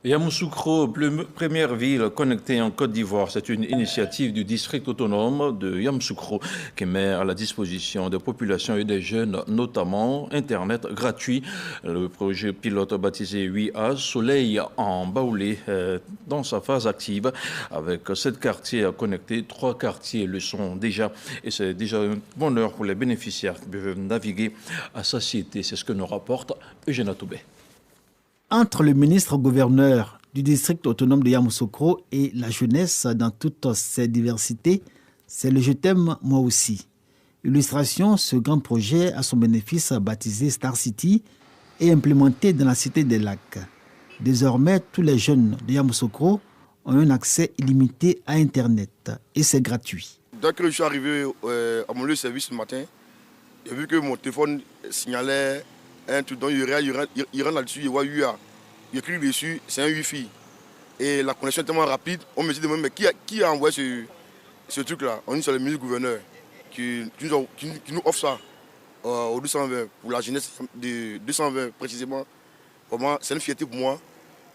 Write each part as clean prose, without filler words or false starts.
Yamoussoukro, première ville connectée en Côte d'Ivoire, c'est une initiative du district autonome de Yamoussoukro qui met à la disposition des populations et des jeunes, notamment Internet gratuit. Le projet pilote baptisé 8A, Soleil en Baoulé, dans sa phase active. Avec 7 quartiers connectés, 3 quartiers le sont déjà. Et c'est déjà un bonheur pour les bénéficiaires qui peuvent naviguer à satiété. C'est ce que nous rapporte Eugène Atoubé. Entre le ministre-gouverneur du district autonome de Yamoussoukro et la jeunesse dans toutes ses diversités, c'est le Je t'aime moi aussi. Illustration, ce grand projet à son bénéfice baptisé Star City est implémenté dans la cité des lacs. Désormais, tous les jeunes de Yamoussoukro ont un accès illimité à Internet et c'est gratuit. Dès que je suis arrivé à mon lieu de service ce matin, j'ai vu que mon téléphone signalait un truc, donc il rentre là-dessus, il voit UA. Il écrit dessus, c'est un Wi-Fi. Et la connexion est tellement rapide, on me dit mais qui a envoyé ce truc-là? On dit c'est le ministre-gouverneur qui nous offre ça au 220, pour la jeunesse de 220 précisément. Vraiment, c'est une fierté pour moi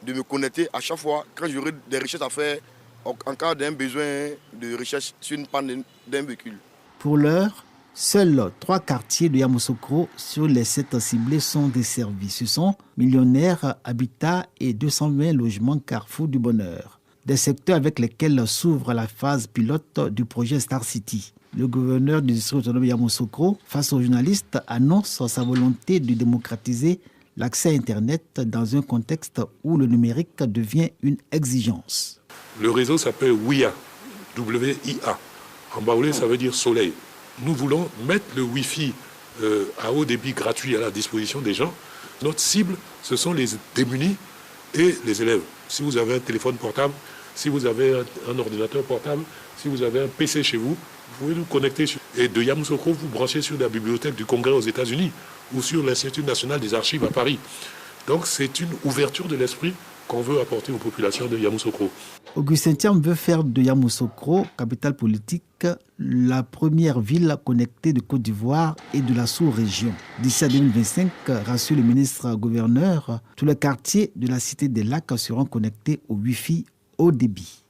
de me connecter à chaque fois quand j'aurai des recherches à faire en cas d'un besoin de recherche sur une panne d'un véhicule. Pour l'heure, seuls 3 quartiers de Yamoussoukro sur les 7 ciblés sont desservis. Ce sont Millionnaire, Habitat et 220 logements Carrefour du Bonheur. Des secteurs avec lesquels s'ouvre la phase pilote du projet Star City. Le gouverneur du district autonome de Yamoussoukro, face aux journalistes, annonce sa volonté de démocratiser l'accès à Internet dans un contexte où le numérique devient une exigence. Le réseau s'appelle WIA, W-I-A. En baoulé, ça veut dire soleil. Nous voulons mettre le Wi-Fi à haut débit gratuit à la disposition des gens. Notre cible, ce sont les démunis et les élèves. Si vous avez un téléphone portable, si vous avez un ordinateur portable, si vous avez un PC chez vous, vous pouvez nous connecter. Et de Yamoussoukro, vous branchez sur la bibliothèque du Congrès aux États-Unis ou sur l'Institut national des archives à Paris. Donc c'est une ouverture de l'esprit qu'on veut apporter aux populations de Yamoussoukro. Augustin Thiam veut faire de Yamoussoukro, capitale politique, la première ville connectée de Côte d'Ivoire et de la sous-région. D'ici à 2025, rassure le ministre-gouverneur, tous les quartiers de la cité des lacs seront connectés au Wi-Fi haut débit.